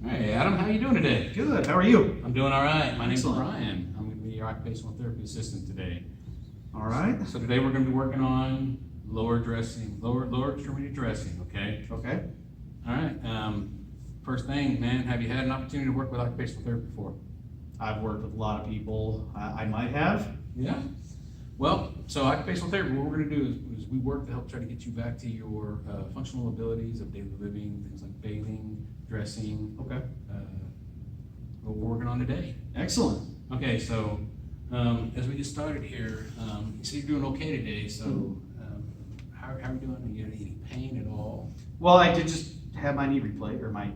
Hey Adam, how you doing today? Good. How are you? I'm doing all right. My name's Excellent. Brian. I'm going to be your occupational therapy assistant today. All right. So today we're going to be working on lower extremity dressing. Okay. Okay. All right. First thing, man, have you had an opportunity to work with occupational therapy before? I've worked with a lot of people. I might have. Yeah. Well, so occupational therapy, what we're going to do is we work to help try to get you back to your functional abilities of daily living, things like bathing, dressing. Okay. What we're working on today. Excellent. Okay, so as we get started here, you said you're doing okay today. So how are you doing? Are you having any pain at all? Well, I did just have my knee replaced, or my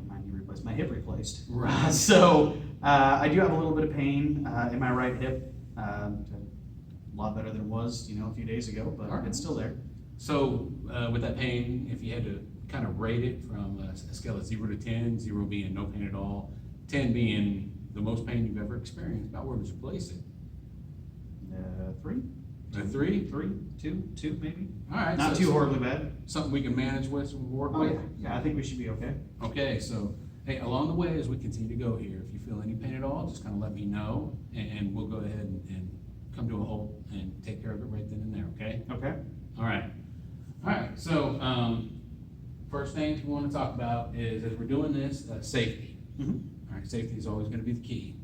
hip replaced. Right. So I do have a little bit of pain in my right hip. A lot better than it was, a few days ago, but All right. it's still there. So with that pain, if you had to kind of rate it from a scale of 0 to 10, 0 being no pain at all, 10 being the most pain you've ever experienced, about where would you place it? 3. A 3? 3, 2 maybe. All right. Not so too horribly bad. Something we can manage with, some work Oh with? yeah. Yeah, I think we should be okay. Okay, so hey, along the way as we continue to go here, if you feel any pain at all, just kind of let me know, and we'll go ahead and come to a halt and take care of it right then and there, okay? Okay. All right, so first things we want to talk about is, as we're doing this, safety. Mm-hmm. All right, safety is always going to be the key.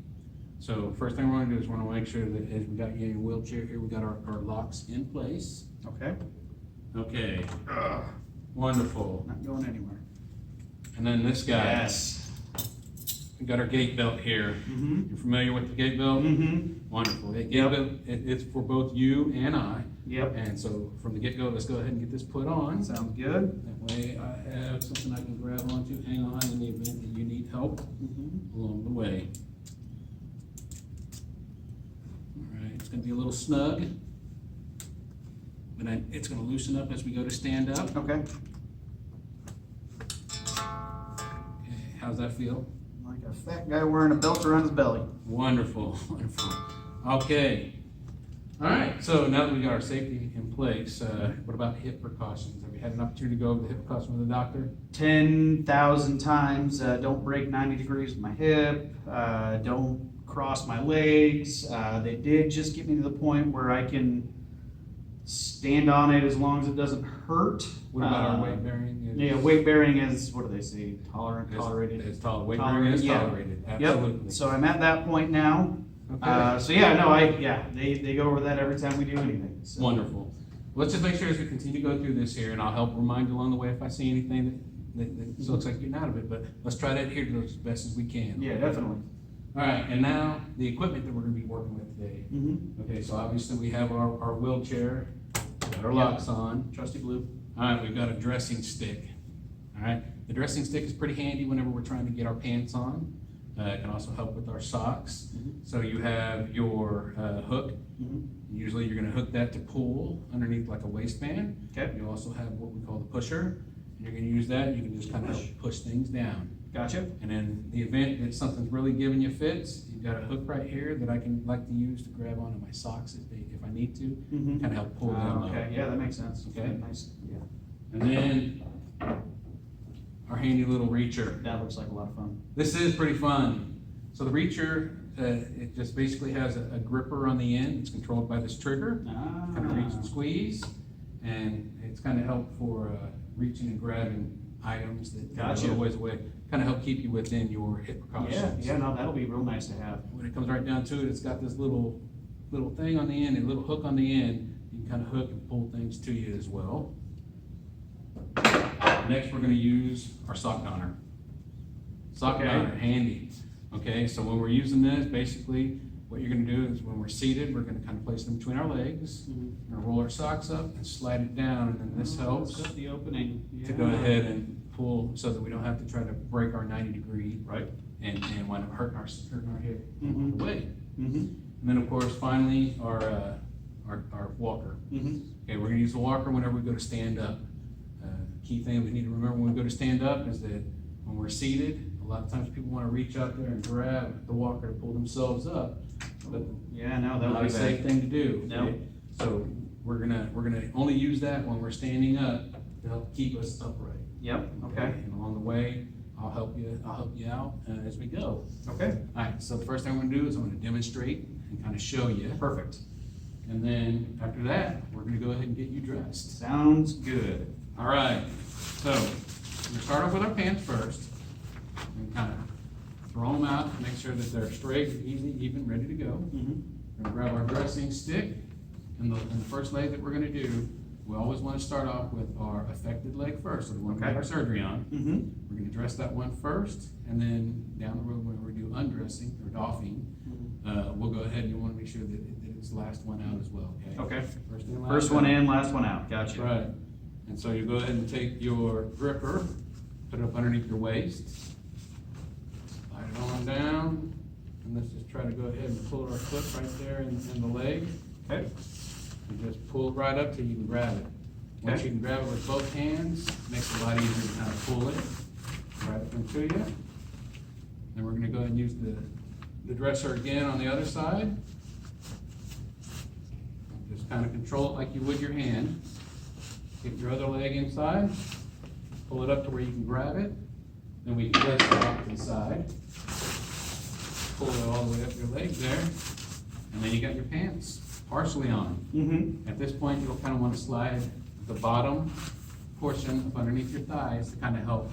So first thing we're going to do is we want to make sure that as we got you in your wheelchair here, we got our locks in place. Okay. Okay, wonderful. Not going anywhere. And then this guy. Yes. We got our gate belt here. Mm-hmm. You're familiar with the gate belt? Mm-hmm. Wonderful. That gate Yep. belt, it's for both you and I. Yep. And so from the get-go, let's go ahead and get this put on. Sounds good. That way I have something I can grab onto, hang on in the event that you need help Mm-hmm. along the way. All right, it's gonna be a little snug, but it's gonna loosen up as we go to stand up. Okay. Okay, how's that feel? Like a fat guy wearing a belt around his belly. Wonderful, wonderful. Okay. All right, so now that we got our safety in place, what about hip precautions? Have you had an opportunity to go over the hip precautions with the doctor? 10,000 times. Don't break 90 degrees with my hip. Don't cross my legs. They did just get me to the point where I can stand on it as long as it doesn't hurt. What about our weight bearing? Yeah, weight bearing is, what do they say? Tolerated. It's weight bearing is Yeah. tolerated. Absolutely. Yep. So I'm at that point now. Okay. So yeah, no, they go over that every time we do anything. So. Wonderful. Let's just make sure as we continue to go through this here, and I'll help remind you along the way if I see anything that looks like you're getting out of it, but let's try to adhere to those as best as we can. Yeah, definitely. All right, and now the equipment that we're going to be working with today. Mm-hmm. Okay, so obviously we have our wheelchair, got our Yep. locks on. Trusty blue. All right, we've got a dressing stick. All right, the dressing stick is pretty handy whenever we're trying to get our pants on. It can also help with our socks. Mhm. So you have your hook. Mm-hmm. Usually you're going to hook that to pull underneath like a waistband. Okay. You also have what we call the pusher. And you're going to use that. You can just kind of help push things down. Gotcha. And in the event that something's really giving you fits, you've got a hook right here that I can like to use to grab onto my socks if I need to. Mm-hmm. Kind of help pull them up. Okay, yeah, that makes sense. Okay. Nice. Yeah. And then our handy little reacher. That looks like a lot of fun. This is pretty fun. So the reacher, it just basically has a gripper on the end. It's controlled by this trigger. Kind of reach and squeeze, and it's kind of help for reaching and grabbing items that are a Gotcha. little ways away. Kind of help keep you within your hip precautions. Yeah, no, that'll be real nice to have. When it comes right down to it, it's got this little thing on the end, a little hook on the end. You can kind of hook and pull things to you as well. Next, we're going to use our sock donner. Sock Okay. donner, handy. Okay, so when we're using this, basically, what you're going to do is when we're seated, we're going to kind of place them between our legs. Mm-hmm. We're going to roll our socks up and slide it down, and then this helps Got the opening. to go ahead and pull so that we don't have to try to break our 90-degree Right. and wind up hurting our hip Mhm. along the way. Mm-hmm. And then, of course, finally, our walker. Mm-hmm. Okay, we're going to use the walker whenever we go to stand up. Key thing we need to remember when we go to stand up is that when we're seated, a lot of times people want to reach out there and grab the walker to pull themselves up, but Yeah, no, that'll not be a safe bad. thing to do. No. Okay? So we're gonna only use that when we're standing up to help keep us upright. Yep, okay. And along the way, I'll help you I'll help you out as we go. Okay, All right, so the first thing I'm gonna do is I'm gonna demonstrate and kind of show you. perfect. And then after that, we're gonna go ahead and get you dressed. Sounds good. All right, so we're gonna start off with our pants first. And kind of throw them out, make sure that they're straight, easy, even, ready to go. Mhm. We're gonna grab our dressing stick, and the first leg that we're gonna do, we always wanna start off with our affected leg first, or the one we had Okay. our surgery on. Mhm. We're gonna dress that one first, and then down the road when we do undressing or doffing, we'll go ahead and you wanna make sure that it's the last one out as well, okay? Okay. First in, last First one out. in, last one out. Gotcha. Right, and so you go ahead and take your gripper, put it up underneath your waist, slide it on down, and let's just try to go ahead and pull our foot right there in the leg. Okay. And just pull it right up till you can grab it. Once Okay. you can grab it with both hands, makes it a lot easier to kind of pull it right up into you. Then we're gonna go ahead and use the dresser again on the other side. Just kind of control it like you would your hand. Get your other leg inside, pull it up to where you can grab it. Then we can place it off to the side. Pull it all the way up your leg there. And then you got your pants partially on. Mm-hmm. At this point, you'll kind of want to slide the bottom portion up underneath your thighs to kind of help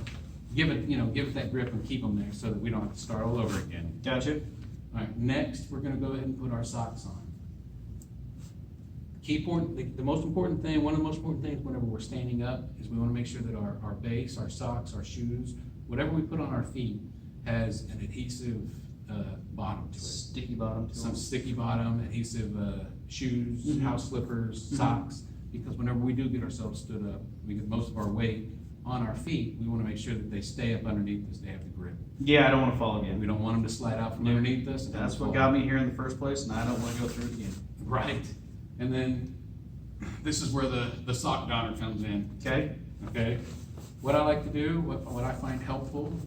give it that grip and keep them there so that we don't have to start all over again. Gotcha. All right, next, we're gonna go ahead and put our socks on. The most important thing, one of the most important things whenever we're standing up is we wanna make sure that our base, our socks, our shoes, whatever we put on our feet has an adhesive bottom to it. Sticky bottom to Some them. sticky bottom, adhesive shoes, Mhm. house slippers, Mhm. socks, because whenever we do get ourselves stood up, we get most of our weight on our feet, we wanna make sure that they stay up underneath us, they have the grip. Yeah, I don't want to fall again. We don't want them to slide out from underneath us. and That's what fall. got me here in the first place, and I don't want to go through it again. Right, and then, this is where the sock donner comes in, Okay? okay? What I like to do, what I find helpful,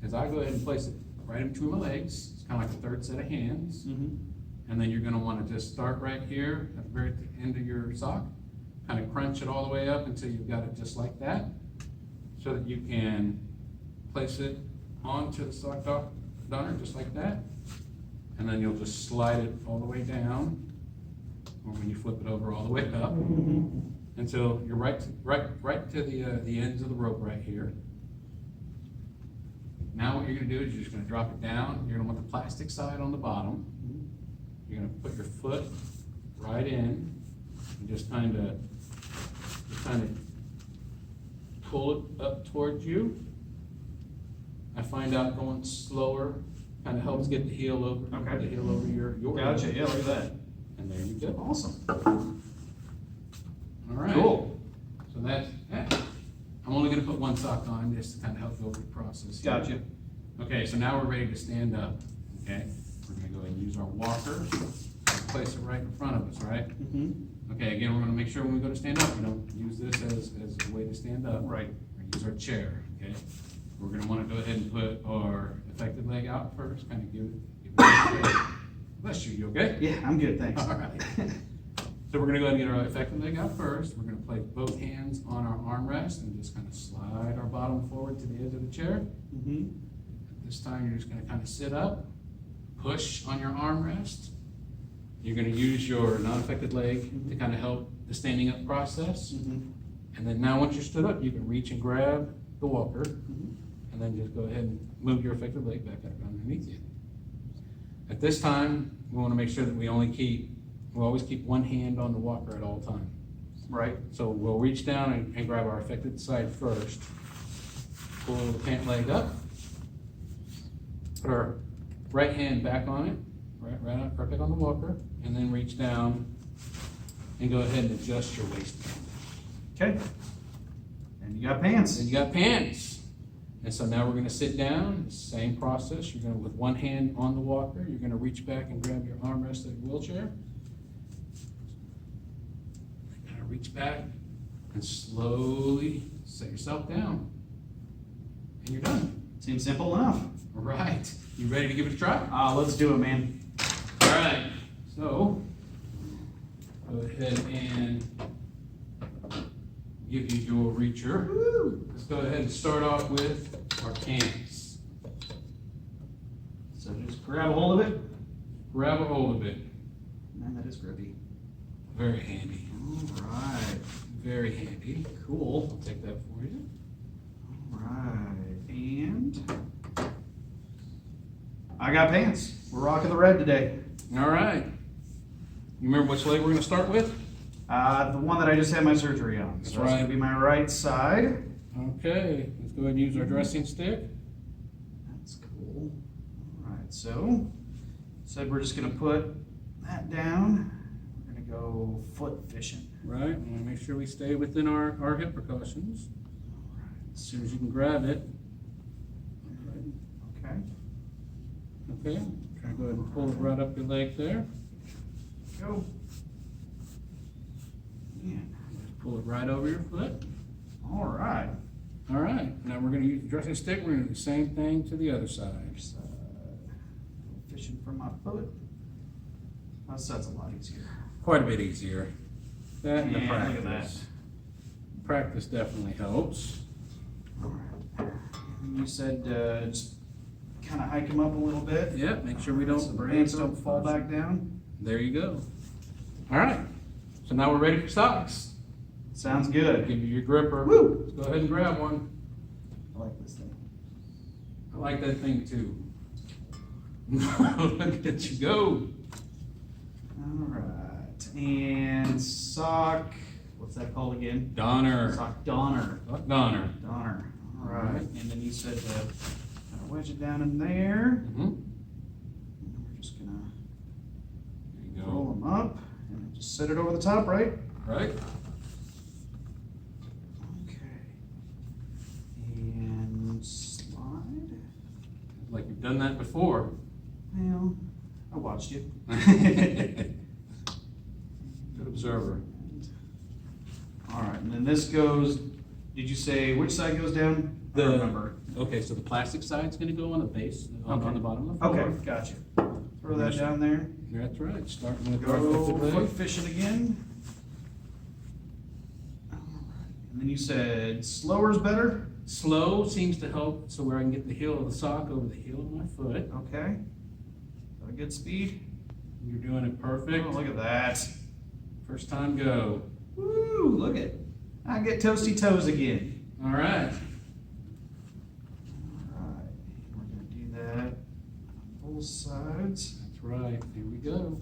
is I go ahead and place it right in between my legs, it's kinda like a third set of hands. Mm-hmm. And then you're gonna wanna just start right here at the very end of your sock, kinda crunch it all the way up until you've got it just like that, so that you can place it onto the sock donner, just like that. And then you'll just slide it all the way down, or when you flip it over, all the way up, until you're right to the ends of the rope right here. Now what you're gonna do is you're just gonna drop it down, you're gonna want the plastic side on the bottom. You're gonna put your foot right in and just kind of pull it up towards you. I find out going slower kind of helps get the heel over, Okay. the heel over your Gotcha. heel. Yeah, look at that. And there you go. Awesome. All right. Cool. So that's that. I'm only gonna put one sock on just to kind of help go over the process. here. Gotcha. Okay, so now we're ready to stand up, okay? We're gonna go ahead and use our walker, place it right in front of us, right? Mm-hmm. Okay, again, we're gonna make sure when we go to stand up, we don't use this as a way to stand up. Right. We're gonna use our chair, okay? We're gonna wanna go ahead and put our affected leg out first, kind of give it bless you, you okay? Yeah, I'm good, thanks. All right. So we're gonna go ahead and get our affected leg out first. We're gonna place both hands on our armrest and just kind of slide our bottom forward to the edge of the chair. Mm-hmm. This time, you're just gonna kind of sit up, push on your armrest. You're gonna use your non-affected leg to kind of help the standing up process. Mm-hmm. And then now, once you're stood up, you can reach and grab the walker, Mm-hmm. and then just go ahead and move your affected leg back up underneath you. At this time, we wanna make sure that we always keep one hand on the walker at all times. Right. So we'll reach down and grab our affected side first. Pull the pant leg up. Put our right hand back on it, right back on the walker, and then reach down and go ahead and adjust your waistband. Okay. And you got pants. Then you got pants. And so now we're gonna sit down, same process. You're gonna, with one hand on the walker, you're gonna reach back and grab your armrest of your wheelchair. Kind of reach back and slowly set yourself down. And you're done. Seems simple enough. All right, you ready to give it a try? Let's do it, man. All right, so go ahead and give you your reacher. Let's go ahead and start off with our pants. grab a hold of it. Grab a hold of it. Man, that is grippy. Very handy. All right. Very handy. Cool. I'll take that for you. All right. And I got pants. We're rocking the red today. All right. You remember which leg we're going to start with? The one that I just had my surgery on. That's So that's right. going to be my right side. Okay. Let's go ahead and use our dressing stick. That's cool. All right. So, said we're just going to put that down. We're going to go foot fishing. Right. And we make sure we stay within our hip precautions. All right. As soon as you can grab it. Okay. Okay. Try to go ahead and pull it right up your leg there. Go. Yeah. Just pull it right over your foot. All right. All right. Now we're going to use the dressing stick. We're going to do the same thing to the other side. Fishing from my foot. That's a lot easier. Quite a bit easier. That and the Yeah, look at practice. Practice definitely helps. All right. And you said just kind of hike them up a little bit. Yeah, make sure we So don't the break pants them. don't fall back down. There you go. All right. So now we're ready for socks. Sounds good. Give you your gripper. Woo! Let's go ahead and grab one. I like this thing. I like that thing too. Look at you go. All right. And sock. What's that called again? Donner. Sock donner. Sock Donner. Donner. All right. And then you said to kind of wedge it down in there. Mm-hmm. And then we're just gonna There you roll go. them up and just set it over the top, right? Right? Okay. And slide. Like you've done that before. Well, I watched you. Good observer. All right, and then this goes, did you say which side goes down? I don't remember. Okay, so the plastic side's gonna go on the base, on Okay. the bottom of the floor. Okay, gotcha. Throw that down there. That's right, starting with our Go fifth leg. foot fishing again. All right. And then you said slower's better? Slow seems to help, so where I can get the heel of the sock over the heel of my foot. Okay. Got a good speed? You're doing it perfect. Oh, look at that. First time go. Woo, look at, I get toasty toes again. All right. All right, we're gonna do that on both sides. That's right. Here we go.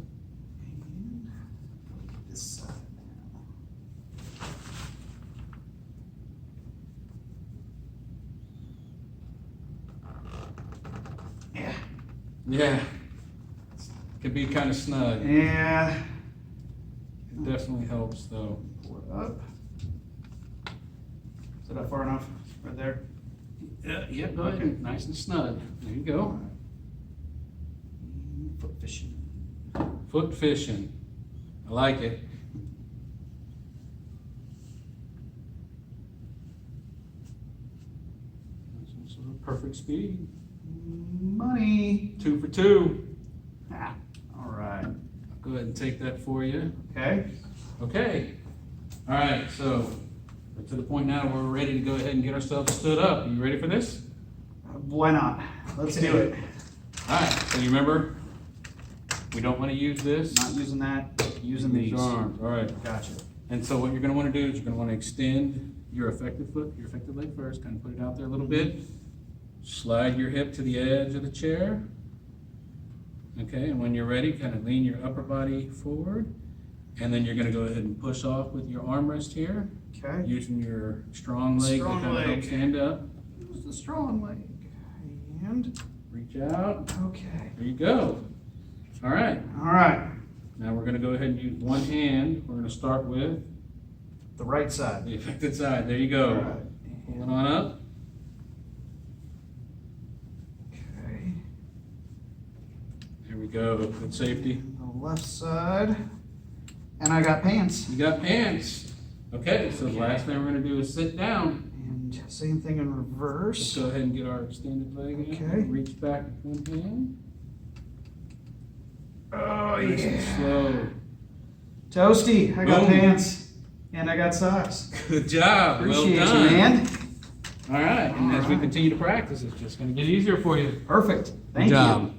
And this side now. Yeah. Yeah. Could be kind of snug. Yeah. It definitely helps though. Pull it up. Is that far enough? Right there? Yeah, go ahead. Okay. Nice and snug. There you go. And foot fishing. Foot fishing. I like it. Some sort of perfect speed. Money. 2 for 2. Ah, all right. I'll go ahead and take that for you. Okay. Okay. All right, so we're to the point now where we're ready to go ahead and get ourselves stood up. You ready for this? Why not? Let's do it. All right, so you remember, we don't want to use this. Not using that, using These these. arms, all right. Gotcha. And so what you're gonna wanna do is you're gonna wanna extend your affected foot, your affected leg first, kind of put it out there a little bit. Slide your hip to the edge of the chair. Okay, and when you're ready, kind of lean your upper body forward. And then you're gonna go ahead and push off with your armrest here, Okay. using your strong leg to Strong kind of help leg. stand up. Use the strong leg. And, Reach out, okay. there you go. All right, All right. now we're gonna go ahead and use one hand. We're gonna start with The right side. the affected side, there you All go. right. Pull it on up. Okay. There we go, good safety. The left side. And I got pants. You got pants. Okay, so the Okay. last thing we're gonna do is sit down. And same thing in Let's reverse. go ahead and get our extended leg in. Okay. Reach back with one hand. Oh, Nice and yeah. slow. Toasty, I got Boom. pants. And I got socks. Good job. Appreciate well done. you, man. All right, and All as we right. continue to practice, it's just gonna get easier for you. Perfect. Good Thank you. job.